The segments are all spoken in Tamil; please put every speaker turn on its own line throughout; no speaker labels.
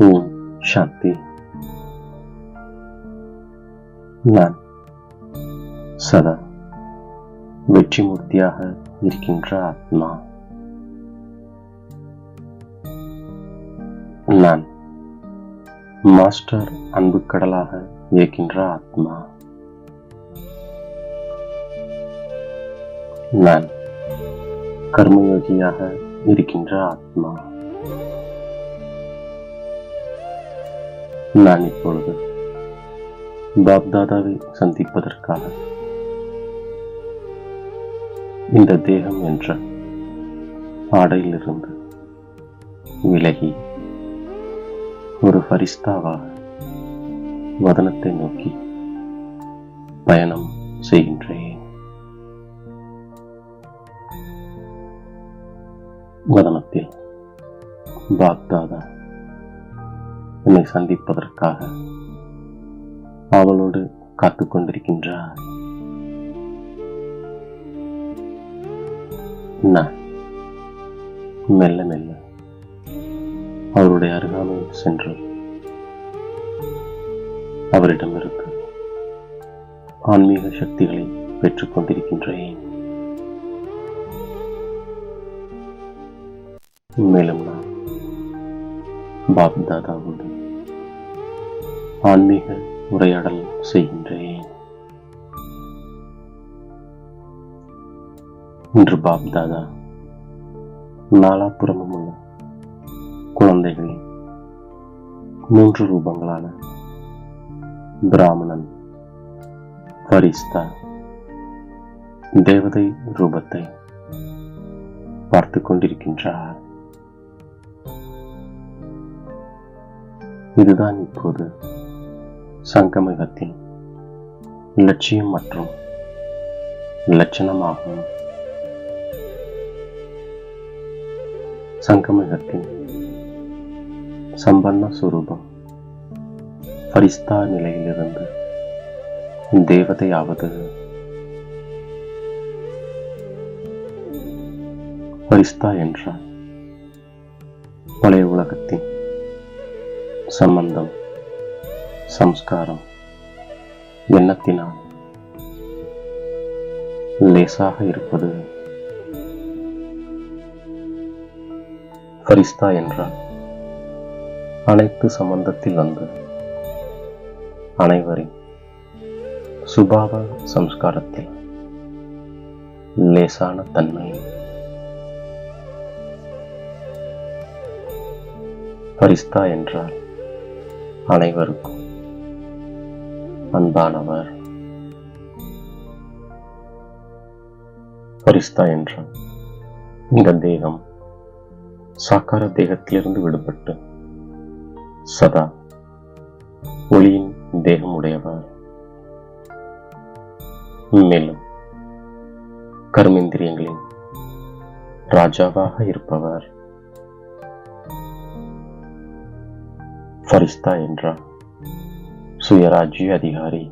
ஓம் சாந்தி. நான் சதா வெற்றி மூர்த்தியாக இருக்கின்ற ஆத்மா. நான் மாஸ்டர் அன்பு கடலாக இருக்கின்ற ஆத்மா. நான் கர்மயோகியாக இருக்கின்ற ஆத்மா. நான் இப்பொழுது பாப்தாதாவை சந்திப்பதற்காக இந்த தேகம் என்ற ஆடையிலிருந்து விலகி ஒரு ஃபரிஸ்தாவாக வதனத்தை நோக்கி பயணம் செய்கின்றேன். வதனத்தில் பாப்தாதா என்னை சந்திப்பதற்காக அவளோடு காத்துக் கொண்டிருக்கின்றார். நான் மெல்ல மெல்ல அவருடைய அருகாமையில் சென்று அவரிடமிருந்து ஆன்மீக சக்திகளை பெற்றுக் கொண்டிருக்கின்றேன். மேலும் நான் பாப்தாதாவோடு ஆன்மீக உரையாடல் செய்கின்றேன். இன்று பாப்தாதா நாலாபுறமும் உள்ள குழந்தைகளின் 3 ரூபங்களான பிராமணன், ஃபரிஸ்தா, தேவதை ரூபத்தை பார்த்து கொண்டிருக்கின்றார். இதுதான் இப்போது சங்கமயுகத்தின் லட்சியம் மற்றும் லட்சணமாகும். சங்கமயுகத்தின் சம்பன்ன சுரூபம் ஃபரிஸ்தா நிலையிலிருந்து தேவதையாவது. ஃபரிஸ்தா என்றால் பழைய உலகத்தின் சம்பந்தம், சம்ஸ்காரம், எண்ணத்தினால் லேசாக இருப்பது. ஃபரிஸ்தா என்றால் அனைத்து சம்பந்தத்தில் வந்து அனைவரின் சுபாவ சம்ஸ்காரத்தில் லேசான தன்மை. ஃபரிஸ்தா என்றால் அனைவருக்கும் அன்பானவர். ஃபரிஸ்தா என்றால் இந்த தேகம் சாக்கார தேகத்திலிருந்து விடுபட்டு சதா ஒளியின் தேகம் உடையவர். மேலும் கர்மேந்திரியங்களின் ராஜாவாக இருப்பவர். ஃபரிஸ்தா என்றால் சுயராஜ்ய அதிகாரி.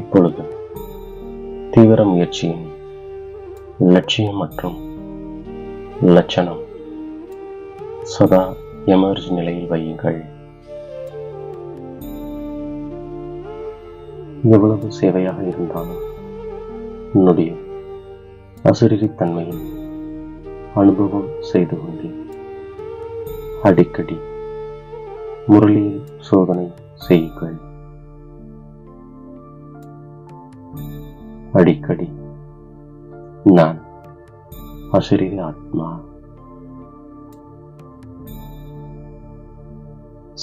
இப்பொழுது தீவிர முயற்சியின் லட்சியம் மற்றும் லட்சணம் சதா எமர்ஜ் நிலையில் வையுங்கள். எவ்வளவு சேவையாக இருந்தாலும் என்னுடைய அசுரரித்தன்மையை அனுபவம் செய்து கொண்டேன். அடிக்கடி முரளியில் சோதனை செய்யுங்கள். அடிக்கடி நான் அசுரீக ஆத்மா.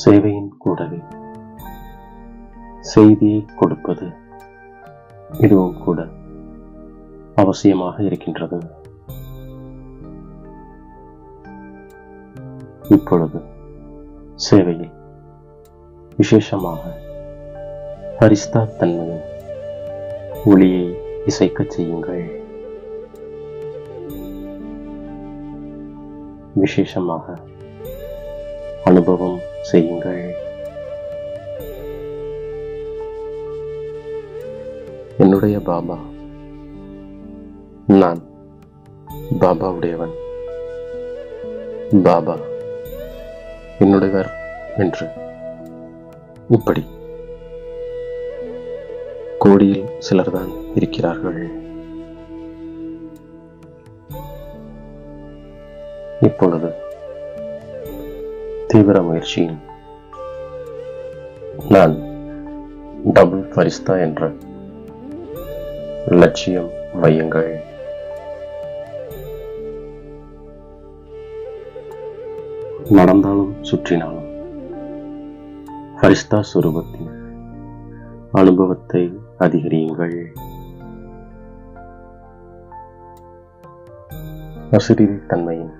சேவையின் கூடவே செய்தியை கொடுப்பது இதுவும் கூட அவசியமாக இருக்கின்றது. இப்பொழுது சேவையில் விசேஷமாக ஃபரிஸ்தா தன்மையின் ஒளியை இசைக்கச் செய்யுங்கள். விசேஷமாக அனுபவம் செய்யுங்கள். என்னுடைய பாபா, நான் பாபாவுடையவன் பாபா என்னுடையவர் என்று இப்படி கோடியில் சிலர்தான் இருக்கிறார்கள். இப்பொழுது தீவிர முயற்சியில் நான் டபுள் ஃபரிஸ்தா என்ற லட்சியம் வையுங்கள். நடந்தாலும் சுற்றினாலும் ஃபரிஸ்தா சுரூபத்தின் அனுபவத்தை அதிகரியுங்கள். அசிரீரி தன்மையின்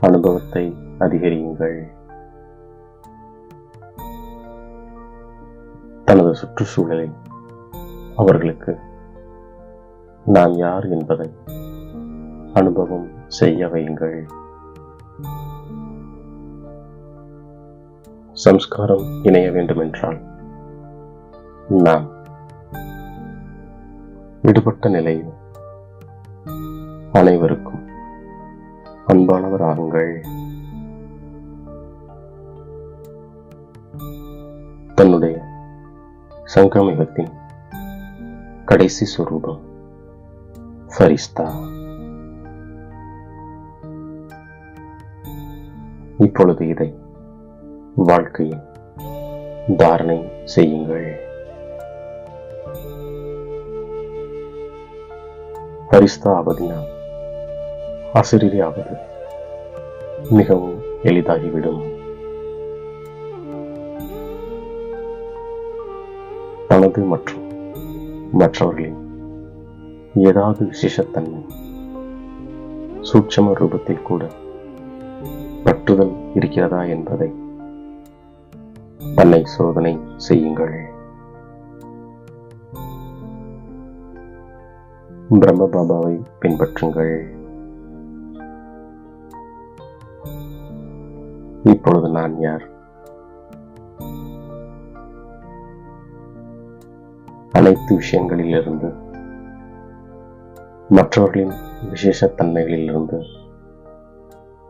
அனுபவத்தை அதிகரியுங்கள். தனது சுற்றுச்சூழலில் அவர்களுக்கு நான் யார் என்பதை அனுபவம் செய்ய வையுங்கள். சம்ஸ்காரம் இணைய வேண்டுமென்றால் நாம் விடுபட்ட நிலையில் அனைவருக்கும் அன்பானவர் ஆகுங்கள். தன்னுடைய சங்கமிகத்தின் கடைசி சுரூபம் ஃபரிஸ்தா. இப்பொழுது இதை வாழ்க்கையில் தாரணை செய்யுங்கள். ஃபரிஸ்தா ஆவதினால் அசிரீரி ஆவது மிகவும் எளிதாகிவிடும். தனது மற்றும் மற்றவர்களின் ஏதாவது விசேஷத்தன்மை சூட்சம ரூபத்தில் கூட பற்றுதல் இருக்கிறதா என்பதை தன்னை சோதனை செய்யுங்கள். பிரம்ம பாபாவை பின்பற்றுங்கள். இப்பொழுது நான் யார்? அனைத்து விஷயங்களிலிருந்து, மற்றவர்களின் விசேஷத்தன்மைகளிலிருந்து,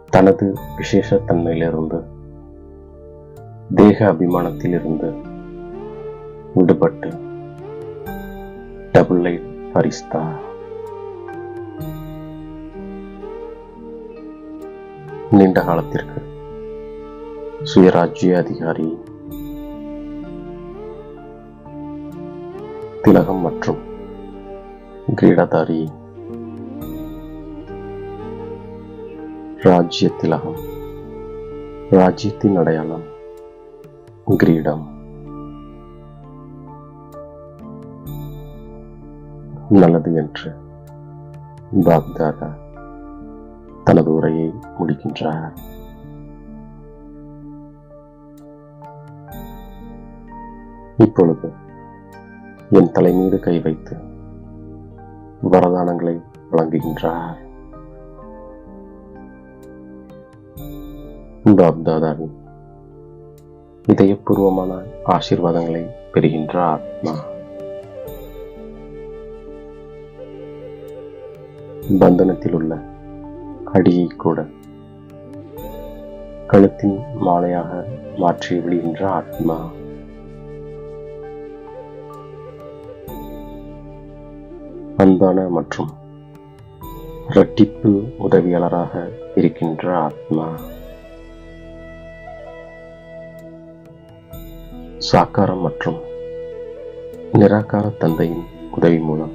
தனது விசேஷத்தன்மையிலிருந்து, தேக அபிமானத்திலிருந்து விடுபட்டு டபுள் லைட் ஃபரிஸ்தா. நீண்ட காலத்திற்கு சுயராஜ்ய அதிகாரி, திலகம் மற்றும் கிரீடதாரி. ராஜ்ய திலகம், ராஜ்யத்தின் அடையாளம், கிரீடம். நல்லது என்று பாப்தாதா தனது உரையை முடிக்கின்றார். இப்பொழுது என் தலை மீது கை வைத்து வரதானங்களை வழங்குகின்றார். பாப்தாதாவின் இதயபூர்வமான ஆசீர்வாதங்களை பெறுகின்ற ஆத்மா பந்தனத்தில் உள்ள அடியை கூட கழுத்தின் மாலையாக மாற்றி விடுகின்ற ஆத்மா அன்பான மற்றும் இரட்டிப்பு உதவியாளராக இருக்கின்ற ஆத்மா சாக்காரம் மற்றும் நிராகார தந்தையின் உதவி மூலம்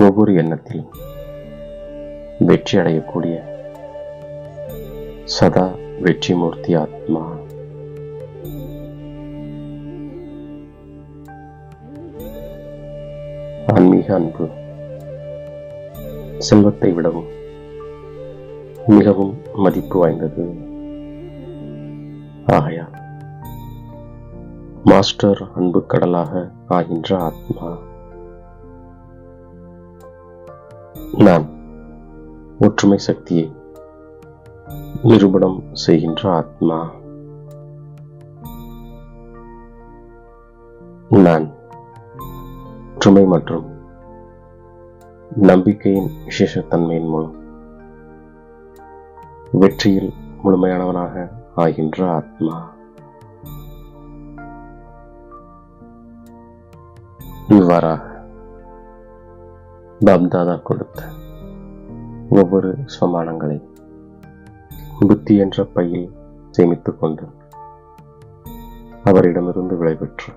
ஒவ்வொரு எண்ணத்திலும் வெற்றி அடையக்கூடிய சதா வெற்றி மூர்த்தி ஆத்மா ஆன்மீக அன்பு செல்வத்தை விடவும் மிகவும் மதிப்பு வாய்ந்தது. ஆகையால் மாஸ்டர் அன்பு கடலாக ஆகின்ற ஆத்மா நான் ஒற்றுமை சக்தியை நிரூபணம் செய்கின்ற ஆத்மா நான் ஒற்றுமை மற்றும் நம்பிக்கையின் விசேஷத்தன்மையின் மூலம் வெற்றியில் முழுமையானவனாக ஆகின்ற ஆத்மா. இவ்வாறாக பாப்தாதா கொடுத்த ஒவ்வொரு சமானங்களை புத்தி என்ற பையில் சேமித்துக் கொண்டு அவரிடமிருந்து விடைபெற்று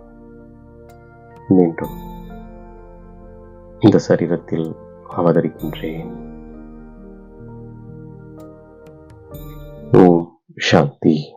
மீண்டும் இந்த சரீரத்தில் அவதரிக்கின்றேன். ஓம் சாந்தி.